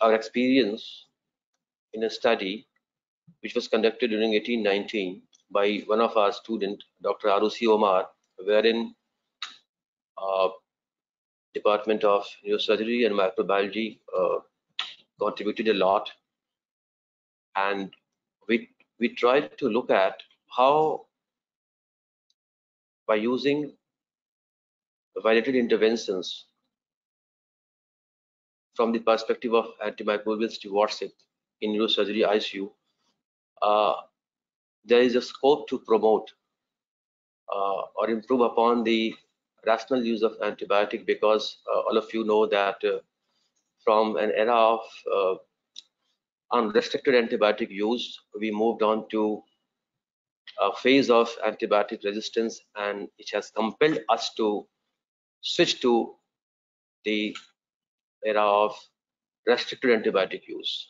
our experience in a study which was conducted during 1819 by one of our students, Dr. Arusi Omar, wherein Department of Neurosurgery and Microbiology contributed a lot, and we tried to look at how, by using validated interventions from the perspective of antimicrobial stewardship in neurosurgery ICU, there is a scope to promote or improve upon the rational use of antibiotic, because all of you know that from an era of unrestricted antibiotic use, we moved on to a phase of antibiotic resistance, and it has compelled us to switch to the era of restricted antibiotic use.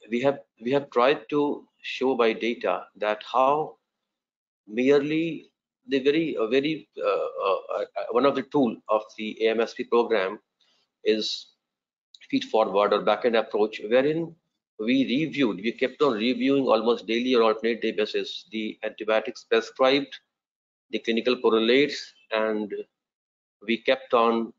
We have tried to show by data that how merely the very one of the tool of the AMSP program is feed forward or backend approach, wherein we kept on reviewing almost daily or alternate day basis the antibiotics prescribed, the clinical correlates, and we kept on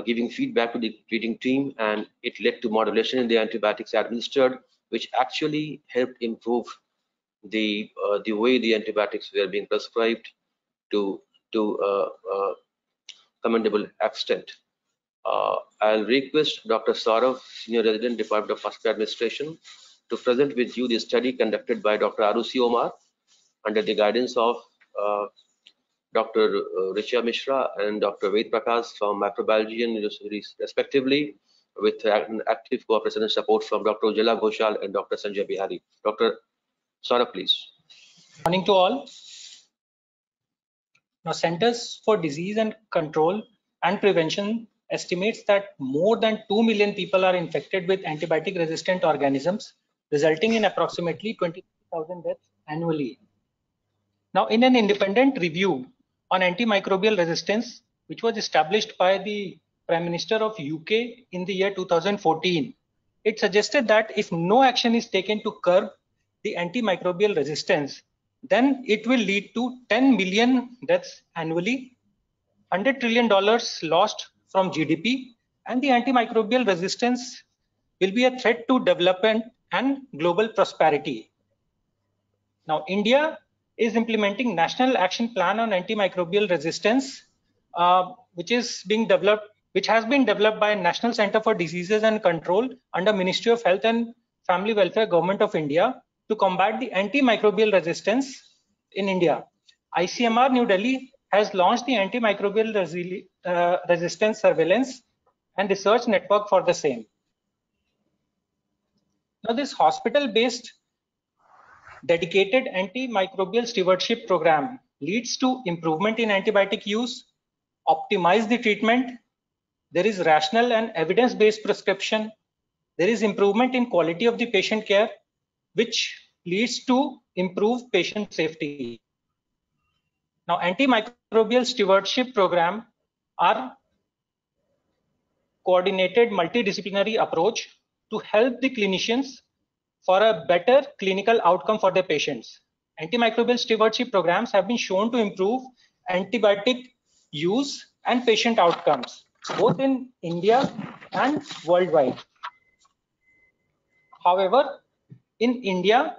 giving feedback to the treating team, and it led to modulation in the antibiotics administered, which actually helped improve the way the antibiotics were being prescribed to commendable extent. I'll request Dr. Saurav, Senior Resident, Department of Hospital Administration, to present with you the study conducted by Dr. Arusi Omar under the guidance of Dr. Richa Mishra and Dr. Ved Prakash from Microbiology and Neurosurgery respectively, with active cooperation and support from Dr. Ujjwala Ghoshal and Dr. Sanjay Bihari. Dr. Saurav, please. Morning to all. Now, Centers for Disease and Control and Prevention estimates that more than 2 million people are infected with antibiotic resistant organisms, resulting in approximately 20,000 deaths annually. Now, in an independent review on antimicrobial resistance, which was established by the Prime Minister of UK in the year 2014, it suggested that if no action is taken to curb the antimicrobial resistance, then it will lead to 10 million deaths annually, $100 trillion lost from GDP, and the antimicrobial resistance will be a threat to development and global prosperity. Now, India is implementing National Action Plan on Antimicrobial Resistance, which has been developed by National Center for Diseases and Control under Ministry of Health and Family Welfare, Government of India, to combat the antimicrobial resistance in India. ICMR New Delhi has launched the antimicrobial resistance surveillance and research network for the same. Now, this hospital-based dedicated antimicrobial stewardship program leads to improvement in antibiotic use, optimize the treatment, there is rational and evidence-based prescription, there is improvement in quality of the patient care, which leads to improved patient safety. Now, antimicrobial stewardship program are coordinated multidisciplinary approach to help the clinicians for a better clinical outcome for their patients. Antimicrobial stewardship programs have been shown to improve antibiotic use and patient outcomes, both in India and worldwide. However, in India,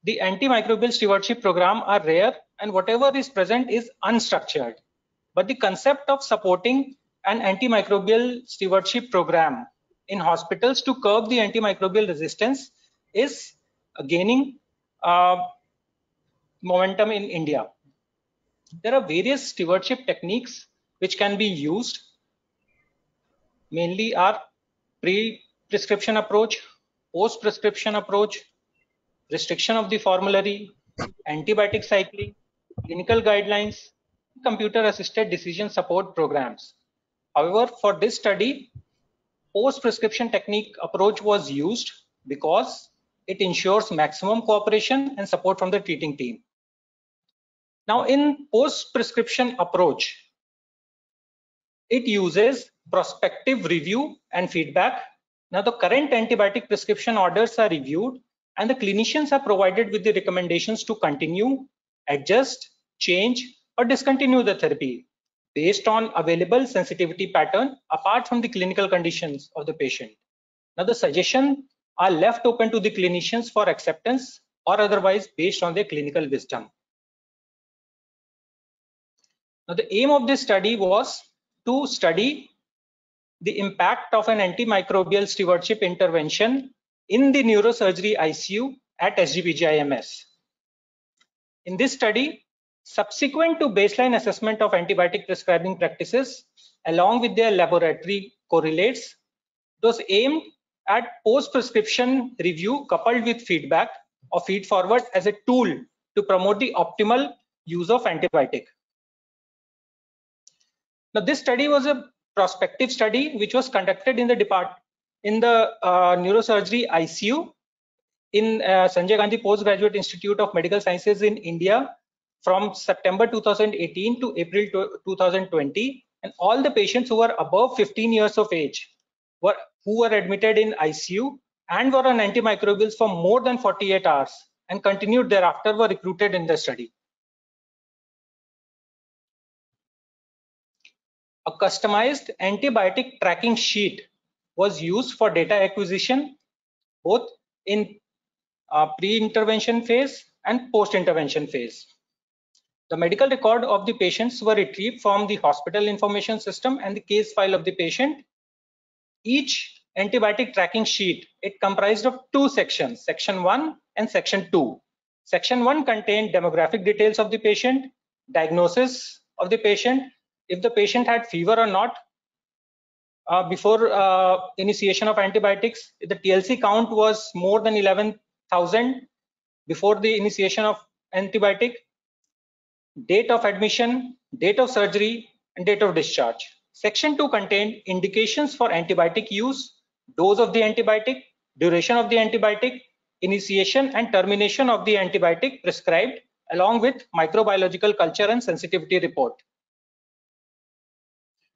the antimicrobial stewardship program are rare, and whatever is present is unstructured. But the concept of supporting an antimicrobial stewardship program in hospitals to curb the antimicrobial resistance is gaining momentum in India. There are various stewardship techniques which can be used. Mainly are pre-prescription approach, post-prescription approach, restriction of the formulary, antibiotic cycling, clinical guidelines, computer-assisted decision support programs. However, for this study, post-prescription technique approach was used because it ensures maximum cooperation and support from the treating team. Now, in post-prescription approach, it uses prospective review and feedback. Now the current antibiotic prescription orders are reviewed and the clinicians are provided with the recommendations to continue, adjust, change, or discontinue the therapy based on available sensitivity pattern apart from the clinical conditions of the patient. Now the suggestions are left open to the clinicians for acceptance or otherwise based on their clinical wisdom. Now the aim of this study was to study the impact of an antimicrobial stewardship intervention in the neurosurgery ICU at SGPGIMS. In this study, subsequent to baseline assessment of antibiotic prescribing practices along with their laboratory correlates, it was aimed at post-prescription review coupled with feedback or feed forward as a tool to promote the optimal use of antibiotic. Now this study was a prospective study which was conducted in the neurosurgery ICU in Sanjay Gandhi Postgraduate Institute of Medical Sciences in India from September 2018 to April 2020, and all the patients who were above 15 years of age who were admitted in ICU and were on antimicrobials for more than 48 hours and continued thereafter were recruited in the study. A customized antibiotic tracking sheet was used for data acquisition both in pre-intervention phase and post-intervention phase. The medical record of the patients were retrieved from the hospital information system and the case file of the patient. Each antibiotic tracking sheet, it comprised of two sections, section 1 and section 2. Section 1 contained demographic details of the patient, diagnosis of the patient, if the patient had fever or not before initiation of antibiotics, if the TLC count was more than 11,000 before the initiation of antibiotic, date of admission, date of surgery, and date of discharge. Section 2 contained indications for antibiotic use, dose of the antibiotic, duration of the antibiotic, initiation and termination of the antibiotic prescribed, along with microbiological culture and sensitivity report.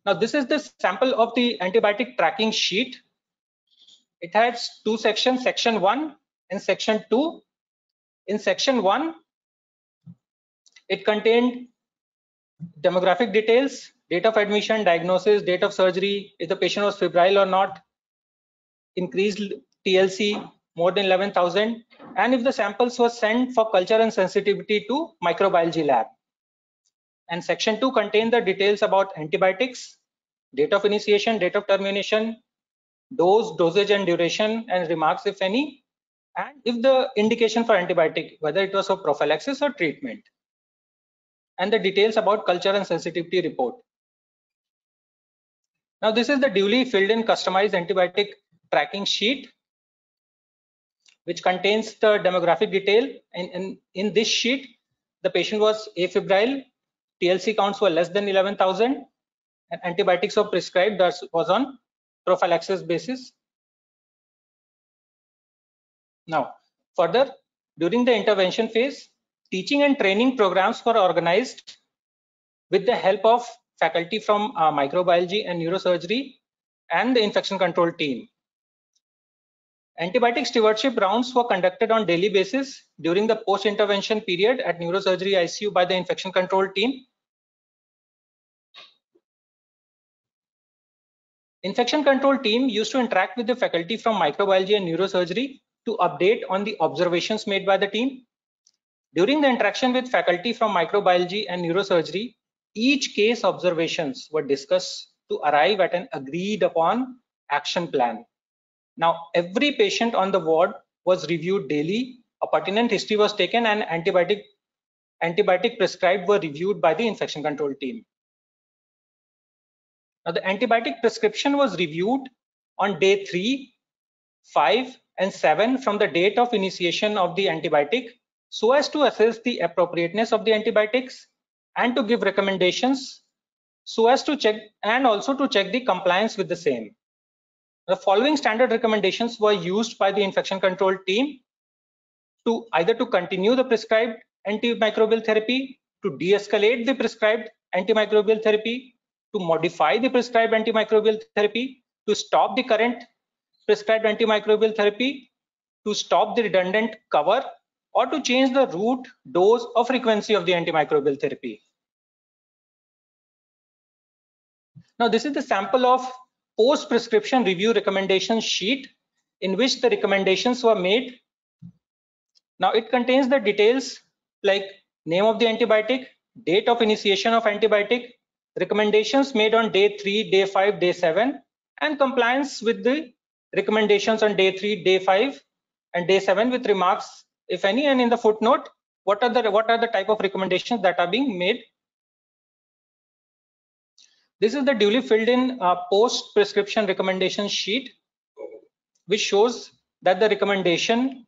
Now this is the sample of the antibiotic tracking sheet. It has two sections, section 1 and section 2. In section 1, it contained demographic details, date of admission, diagnosis, date of surgery, if the patient was febrile or not, increased TLC more than 11,000, and if the samples were sent for culture and sensitivity to microbiology lab. And section 2 contained the details about antibiotics, date of initiation, date of termination, dose, dosage and duration, and remarks if any, and if the indication for antibiotic, whether it was for prophylaxis or treatment, and the details about culture and sensitivity report. Now this is the duly filled in customized antibiotic tracking sheet, which contains the demographic detail. And in this sheet, the patient was afebrile, TLC counts were less than 11,000, and antibiotics were prescribed that was on prophylaxis basis. Now, further, during the intervention phase, teaching and training programs were organized with the help of faculty from microbiology and neurosurgery and the infection control team. Antibiotic stewardship rounds were conducted on daily basis during the post-intervention period at neurosurgery ICU by the infection control team. Infection control team used to interact with the faculty from microbiology and neurosurgery to update on the observations made by the team. During the interaction with faculty from microbiology and neurosurgery, each case observations were discussed to arrive at an agreed upon action plan. Now, every patient on the ward was reviewed daily, a pertinent history was taken, and antibiotic prescribed were reviewed by the infection control team. Now, the antibiotic prescription was reviewed on day 3, 5, and 7 from the date of initiation of the antibiotic, so as to assess the appropriateness of the antibiotics and to give recommendations so as to check, and also to check the compliance with the same. The following standard recommendations were used by the infection control team to either to continue the prescribed antimicrobial therapy, to de-escalate the prescribed antimicrobial therapy, to modify the prescribed antimicrobial therapy, to stop the current prescribed antimicrobial therapy, to stop the redundant cover, or to change the route, dose, or frequency of the antimicrobial therapy. Now, this is the sample of post-prescription review recommendation sheet in which the recommendations were made. Now, it contains the details like name of the antibiotic, date of initiation of antibiotic, recommendations made on day 3, day 5, day 7, and compliance with the recommendations on day 3, day 5, and day 7 with remarks, if any, and in the footnote, what are the type of recommendations that are being made. This is the duly filled in post-prescription recommendation sheet, which shows that the recommendation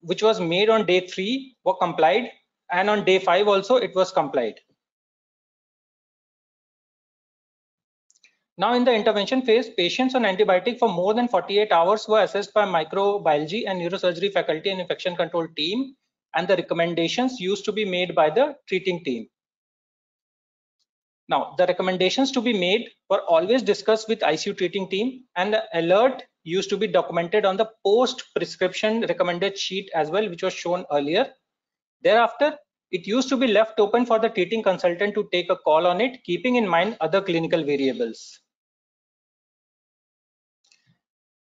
which was made on day 3 were complied, and on day 5 also it was complied. Now, in the intervention phase, patients on antibiotic for more than 48 hours were assessed by microbiology and neurosurgery faculty and infection control team, and the recommendations used to be made by the treating team. Now, the recommendations to be made were always discussed with ICU treating team, and the alert used to be documented on the post-prescription recommended sheet as well, which was shown earlier. Thereafter, it used to be left open for the treating consultant to take a call on it, keeping in mind other clinical variables.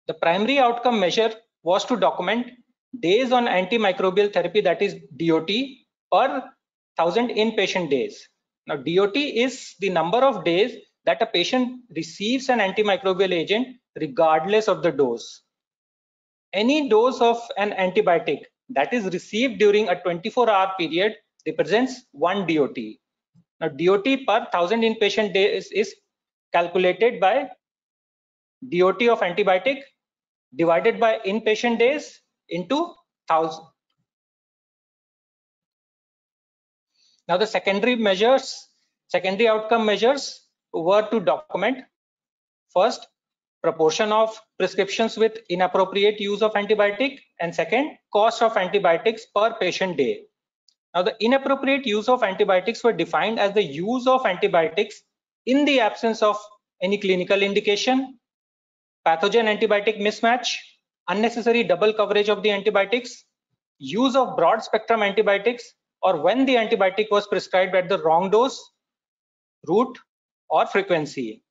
The primary outcome measure was to document days on antimicrobial therapy, that is DOT, per 1000 inpatient days. Now, DOT is the number of days that a patient receives an antimicrobial agent regardless of the dose. Any dose of an antibiotic that is received during a 24-hour period represents 1 DOT. Now, DOT per 1000 inpatient days is calculated by DOT of antibiotic divided by inpatient days into 1000. Now, the secondary outcome measures were to document first, proportion of prescriptions with inappropriate use of antibiotic, and second, cost of antibiotics per patient day. Now, the inappropriate use of antibiotics were defined as the use of antibiotics in the absence of any clinical indication, pathogen antibiotic mismatch, unnecessary double coverage of the antibiotics, use of broad spectrum antibiotics, or when the antibiotic was prescribed at the wrong dose, route, or frequency.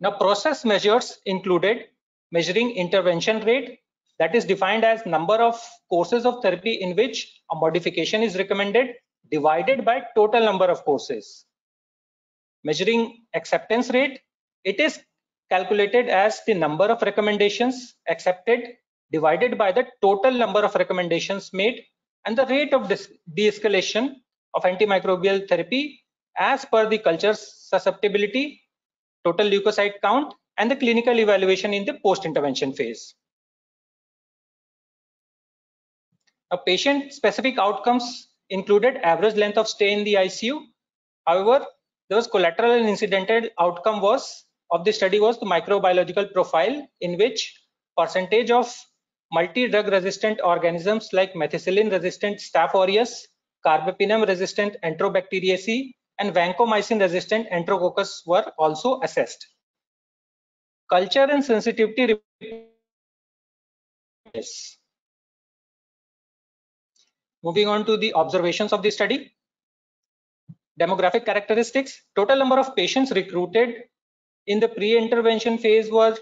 Now, process measures included measuring intervention rate, that is defined as number of courses of therapy in which a modification is recommended divided by total number of courses. Measuring acceptance rate, it is calculated as the number of recommendations accepted divided by the total number of recommendations made, and the rate of de-escalation of antimicrobial therapy as per the culture susceptibility, total leukocyte count, and the clinical evaluation in the post-intervention phase. Now, patient-specific outcomes included average length of stay in the ICU. However, there was collateral and incidental outcome of the study was the microbiological profile, in which percentage of multi-drug resistant organisms like methicillin resistant Staph aureus, carbapenem resistant Enterobacteriaceae, and vancomycin resistant Enterococcus were also assessed. Culture and sensitivity. Moving on to the observations of the study. Demographic characteristics. Total number of patients recruited in the pre-intervention phase were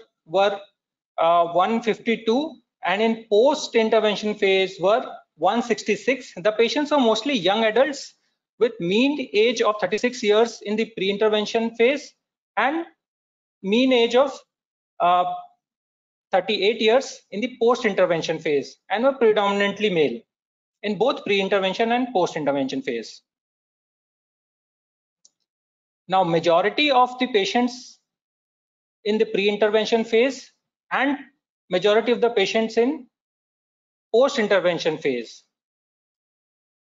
152, and in post-intervention phase were 166. The patients were mostly young adults with mean age of 36 years in the pre-intervention phase and mean age of 38 years in the post-intervention phase, and were predominantly male in both pre-intervention and post-intervention phase. Now, majority of the patients in the pre-intervention phase and majority of the patients in post-intervention phase.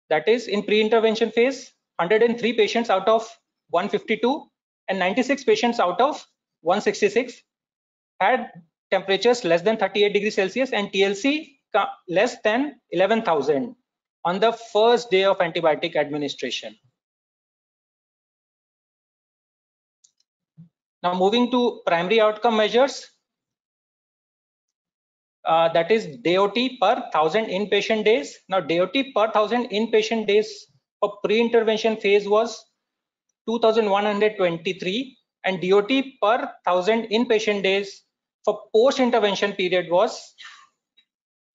That is, in pre-intervention phase, 103 patients out of 152 and 96 patients out of 166 had temperatures less than 38 degrees Celsius and TLC less than 11,000 on the first day of antibiotic administration. Now moving to primary outcome measures, that is DOT per 1000 inpatient days. Now DOT per 1000 inpatient days for pre-intervention phase was 2123, and DOT per 1000 inpatient days for post-intervention period was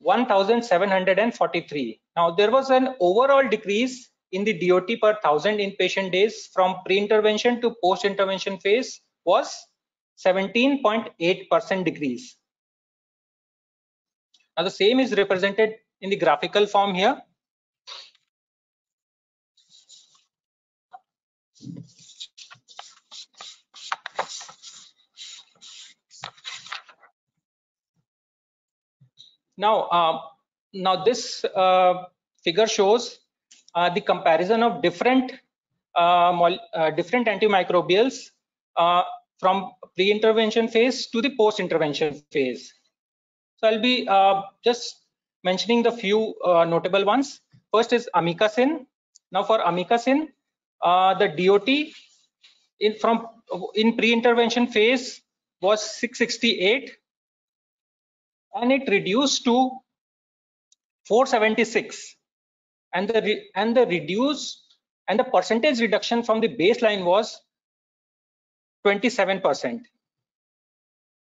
1743. Now there was an overall decrease in the DOT per 1000 inpatient days from pre-intervention to post-intervention phase was 17.8% decrease. Now the same is represented in the graphical form here. Now this figure shows the comparison of different antimicrobials from pre-intervention phase to the post-intervention phase. So I'll be just mentioning the few notable ones. First is amikacin. Now for amikacin, the DOT in pre-intervention phase was 668, and it reduced to 476, and the percentage reduction from the baseline was 27%.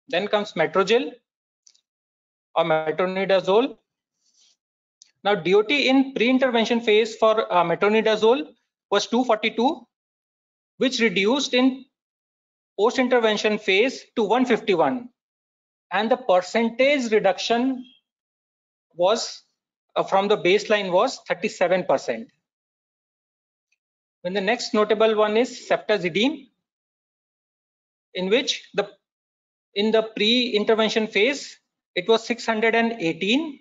Then comes Metrogyl or metronidazole. Now DOT in pre-intervention phase for metronidazole was 242, which reduced in post-intervention phase to 151, and the percentage reduction was from the baseline was 37%. When the next notable one is ceftazidime, in which in the pre-intervention phase it was 618,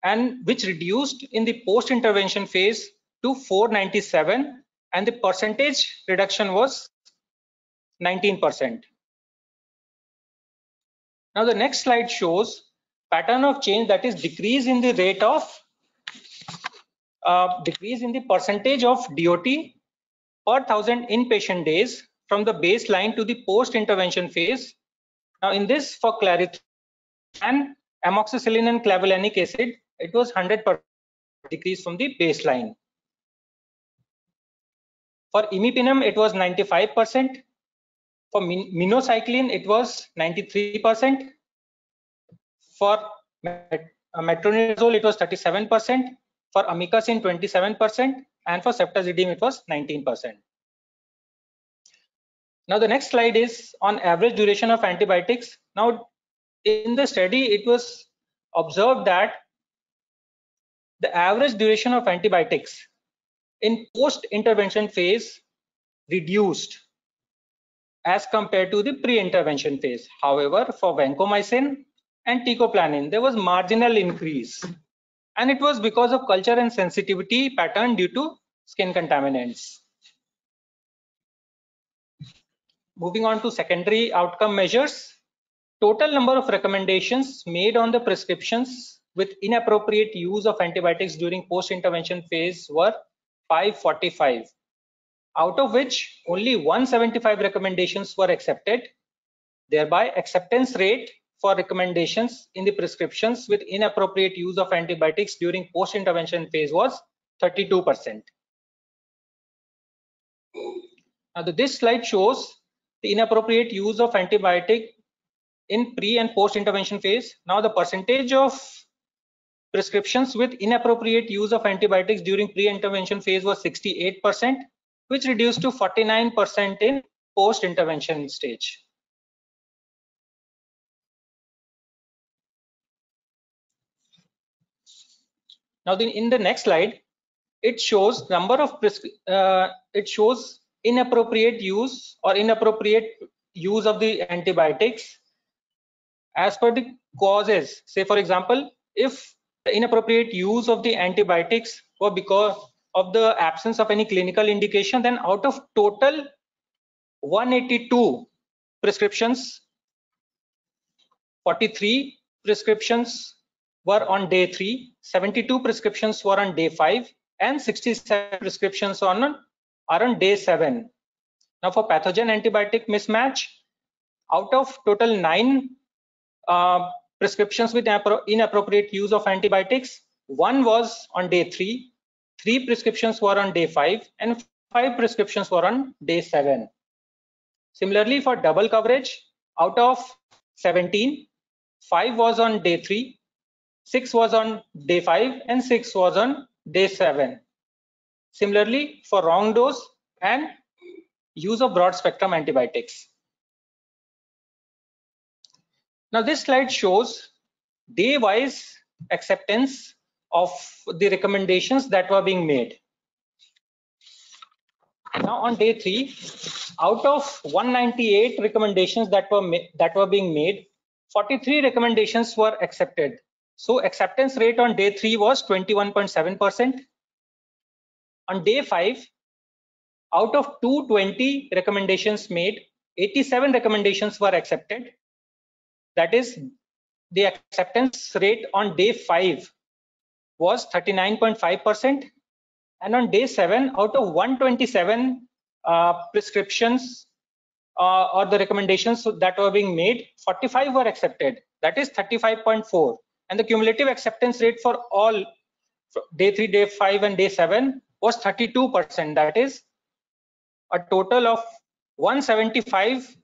and which reduced in the post-intervention phase to 497, and the percentage reduction was 19%. Now the next slide shows pattern of change, that is decrease in the rate of decrease in the percentage of DOT per 1000 inpatient days from the baseline to the post-intervention phase. Now in this, for clarithromycin and amoxicillin and clavulanic acid, it was 100% decrease from the baseline. For imipenem, it was 95%. For minocycline, it was 93%. For metronidazole, it was 37%. For amikacin, 27%, and for ceftazidime, it was 19%. Now the next slide is on average duration of antibiotics. Now in the study, it was observed that the average duration of antibiotics in post-intervention phase reduced as compared to the pre-intervention phase. However, for vancomycin and teicoplanin, there was marginal increase, and it was because of culture and sensitivity pattern due to skin contaminants. Moving on to secondary outcome measures. Total number of recommendations made on the prescriptions with inappropriate use of antibiotics during post-intervention phase were 545, out of which only 175 recommendations were accepted. Thereby, acceptance rate for recommendations in the prescriptions with inappropriate use of antibiotics during post-intervention phase was 32%. Now this slide shows the inappropriate use of antibiotic in pre and post-intervention phase. Now the percentage of prescriptions with inappropriate use of antibiotics during pre-intervention phase was 68%, which reduced to 49% in post-intervention stage. Now in the next slide, it shows number of inappropriate use or inappropriate use of the antibiotics as per the causes. Say for example, if the inappropriate use of the antibiotics were because of the absence of any clinical indication, then out of total 182 prescriptions, 43 prescriptions were on day 3, 72 prescriptions were on day 5, and 67 prescriptions are on day 7. Now for pathogen antibiotic mismatch, out of total 9 prescriptions with inappropriate use of antibiotics, 1 was on day 3, 3 prescriptions were on day 5, and 5 prescriptions were on day 7. Similarly, for double coverage, out of 17, 5 was on day 3, 6 was on day 5, and 6 was on day 7. Similarly, for wrong dose and use of broad spectrum antibiotics. Now this slide shows day-wise acceptance of the recommendations that were being made. Now on day 3, out of 198 recommendations that were being made, 43 recommendations were accepted. So acceptance rate on day 3 was 21.7%. On day 5, out of 220 recommendations made, 87 recommendations were accepted. That is, the acceptance rate on day 5 was 39.5%. And on day 7, out of 127 prescriptions or the recommendations that were being made, 45 were accepted. That is 35.4. And the cumulative acceptance rate for all day 3, day 5, and day 7 was 32%. That is a total of 175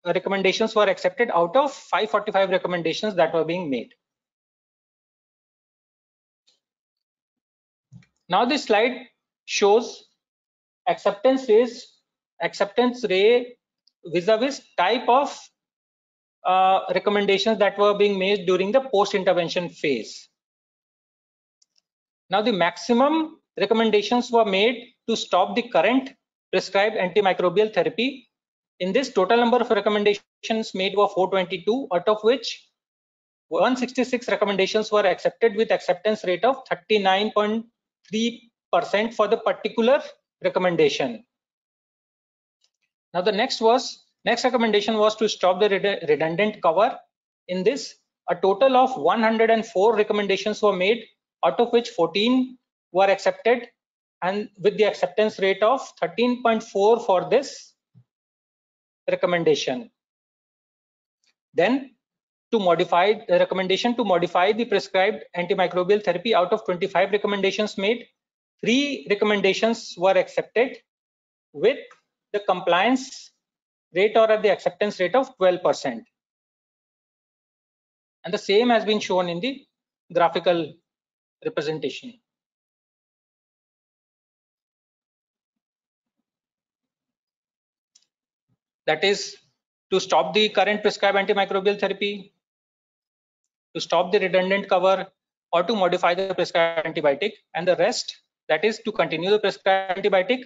recommendations were accepted out of 545 recommendations that were being made. Now this slide shows acceptance rate vis-a-vis type of recommendations that were being made during the post-intervention phase. Now the maximum recommendations were made to stop the current prescribed antimicrobial therapy. In this, total number of recommendations made were 422, out of which 166 recommendations were accepted with acceptance rate of 39.3% for the particular recommendation. Now the next recommendation was to stop the redundant cover. In this, a total of 104 recommendations were made, out of which 14 were accepted, and with the acceptance rate of 13.4 for this recommendation. Then to modify the recommendation to modify the prescribed antimicrobial therapy, out of 25 recommendations made, 3 recommendations were accepted with the compliance rate or at the acceptance rate of 12%. And the same has been shown in the graphical representation. That is, to stop the current prescribed antimicrobial therapy, to stop the redundant cover, or to modify the prescribed antibiotic, and the rest, that is to continue the prescribed antibiotic,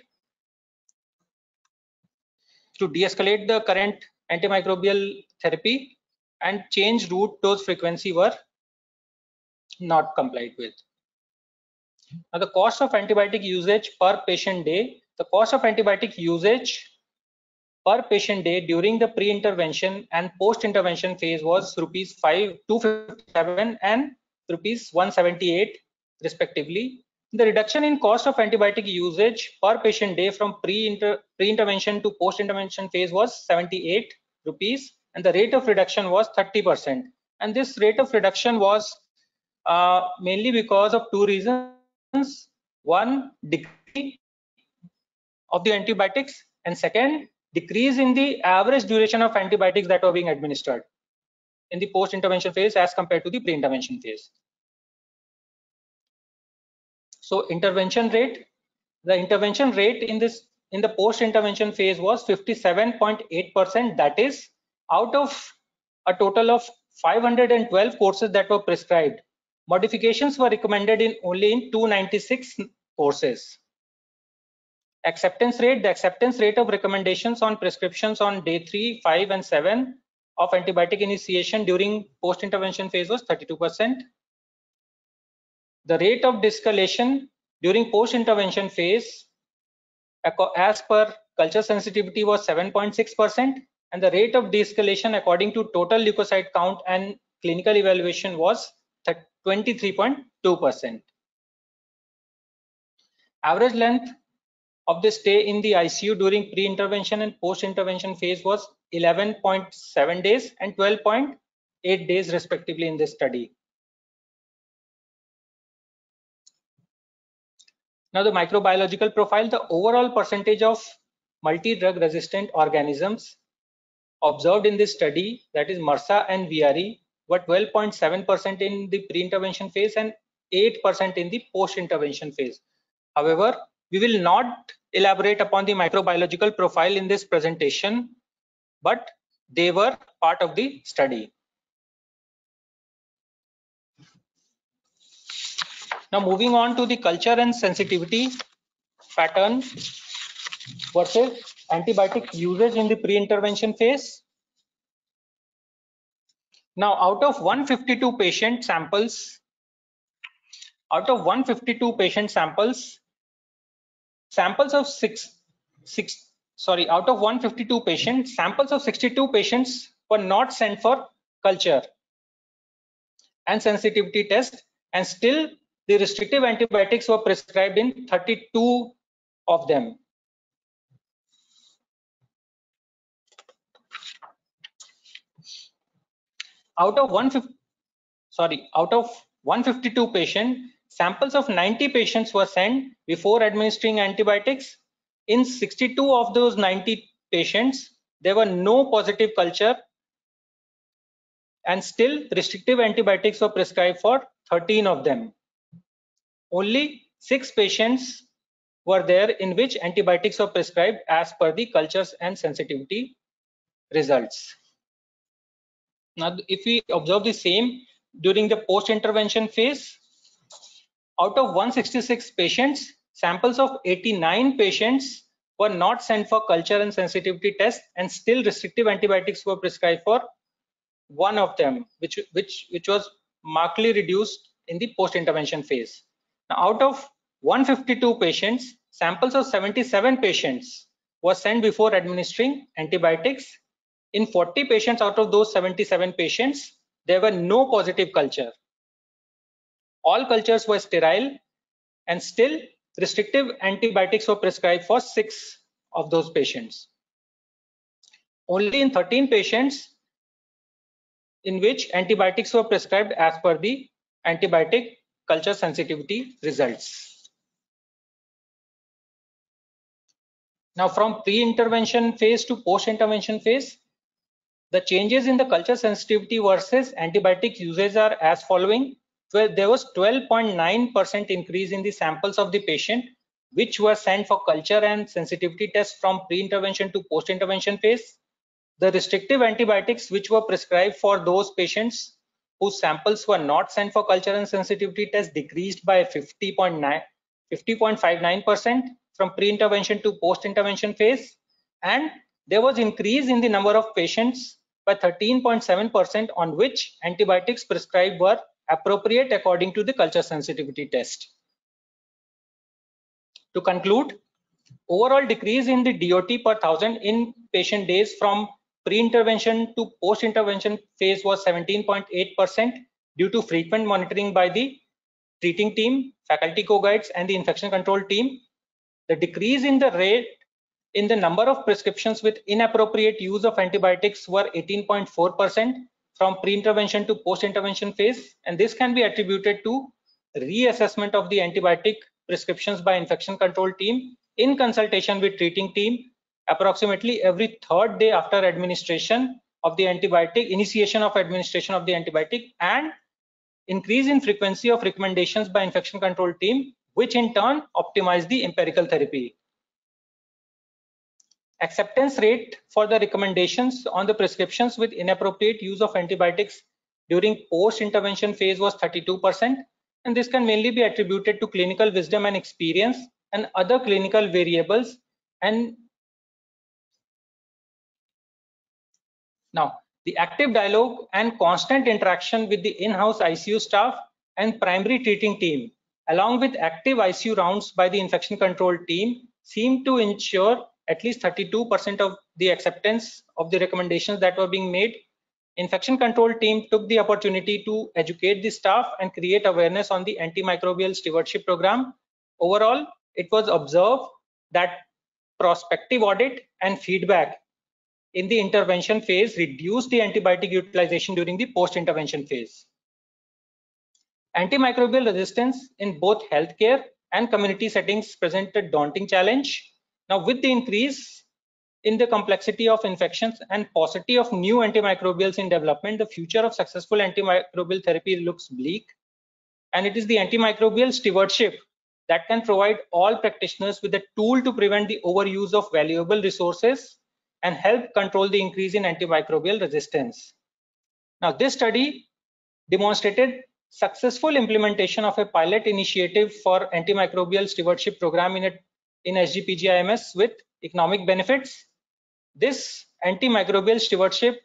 to de-escalate the current antimicrobial therapy, and change route dose frequency were not complied with. Now the cost of antibiotic usage per patient day, the cost of antibiotic usage per patient day during the pre-intervention and post-intervention phase was rupees 257 and rupees 178 respectively. The reduction in cost of antibiotic usage per patient day from pre-intervention to post-intervention phase was 78 rupees, and the rate of reduction was 30%. And this rate of reduction was mainly because of 2 reasons. One, decrease of the antibiotics, and second, decrease in the average duration of antibiotics that were being administered in the post-intervention phase as compared to the pre-intervention phase. So the intervention rate in the post-intervention phase was 57.8%. That is, out of a total of 512 courses that were prescribed, modifications were recommended in only in 296 courses. The acceptance rate of recommendations on prescriptions on day 3, 5, and 7 of antibiotic initiation during post-intervention phase was 32%. The rate of de-escalation during post-intervention phase as per culture sensitivity was 7.6%, and the rate of de-escalation according to total leukocyte count and clinical evaluation was 23.2%. Average length of the stay in the ICU during pre-intervention and post-intervention phase was 11.7 days and 12.8 days respectively in this study. Now the microbiological profile, the overall percentage of multi-drug resistant organisms observed in this study, that is MRSA and VRE, were 12.7% in the pre-intervention phase and 8% in the post-intervention phase. However, we will not elaborate upon the microbiological profile in this presentation, but they were part of the study. Now moving on to the culture and sensitivity pattern versus antibiotic usage in the pre-intervention phase. Now out of 152 patient samples, samples of 62 patients were not sent for culture and sensitivity test, and still the restrictive antibiotics were prescribed in 32 of them. Out of 152 patients, samples of 90 patients were sent before administering antibiotics. In 62 of those 90 patients, there were no positive culture, and still restrictive antibiotics were prescribed for 13 of them. Only 6 patients were there in which antibiotics were prescribed as per the cultures and sensitivity results. Now, if we observe the same during the post-intervention phase, out of 166 patients, samples of 89 patients were not sent for culture and sensitivity test, and still restrictive antibiotics were prescribed for 1 of them, which was markedly reduced in the post-intervention phase. Now, out of 152 patients, samples of 77 patients were sent before administering antibiotics. In 40 patients out of those 77 patients, there were no positive culture. All cultures were sterile, and still restrictive antibiotics were prescribed for 6 of those patients. Only in 13 patients in which antibiotics were prescribed as per the antibiotic culture sensitivity results. Now from pre-intervention phase to post-intervention phase, the changes in the culture sensitivity versus antibiotic usage are as following. There was 12.9% increase in the samples of the patient which were sent for culture and sensitivity tests from pre-intervention to post-intervention phase. The restrictive antibiotics which were prescribed for those patients whose samples were not sent for culture and sensitivity tests decreased by 50.59% from pre-intervention to post-intervention phase, and there was increase in the number of patients by 13.7% on which antibiotics prescribed were appropriate according to the culture sensitivity test. To conclude, overall decrease in the DOT per 1,000 in patient days from pre-intervention to post-intervention phase was 17.8% due to frequent monitoring by the treating team, faculty co-guides, and the infection control team. The decrease in the rate in the number of prescriptions with inappropriate use of antibiotics were 18.4% from pre-intervention to post-intervention phase, and this can be attributed to reassessment of the antibiotic prescriptions by infection control team in consultation with treating team approximately every 3rd day after administration of the antibiotic, initiation of administration of the antibiotic, and increase in frequency of recommendations by infection control team, which in turn optimize the empirical therapy. Acceptance rate for the recommendations on the prescriptions with inappropriate use of antibiotics during post-intervention phase was 32%, and this can mainly be attributed to clinical wisdom and experience and other clinical variables. And now the active dialogue and constant interaction with the in-house ICU staff and primary treating team, along with active ICU rounds by the infection control team, seem to ensure at least 32% of the acceptance of the recommendations that were being made. Infection control team took the opportunity to educate the staff and create awareness on the antimicrobial stewardship program. Overall, it was observed that prospective audit and feedback in the intervention phase reduce the antibiotic utilization during the post-intervention phase. Antimicrobial resistance in both healthcare and community settings present a daunting challenge. Now, with the increase in the complexity of infections and paucity of new antimicrobials in development, the future of successful antimicrobial therapy looks bleak. And it is the antimicrobial stewardship that can provide all practitioners with a tool to prevent the overuse of valuable resources and help control the increase in antimicrobial resistance. Now, this study demonstrated successful implementation of a pilot initiative for antimicrobial stewardship program in SGPGIMS with economic benefits. This antimicrobial stewardship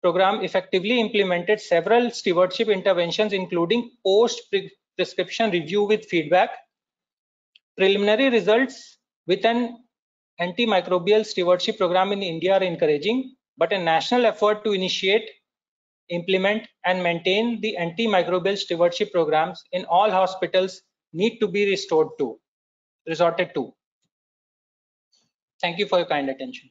program effectively implemented several stewardship interventions, including post-prescription review with feedback. Preliminary results with an antimicrobial stewardship program in India are encouraging, but a national effort to initiate, implement, and maintain the antimicrobial stewardship programs in all hospitals need to be resorted to. Thank you for your kind attention.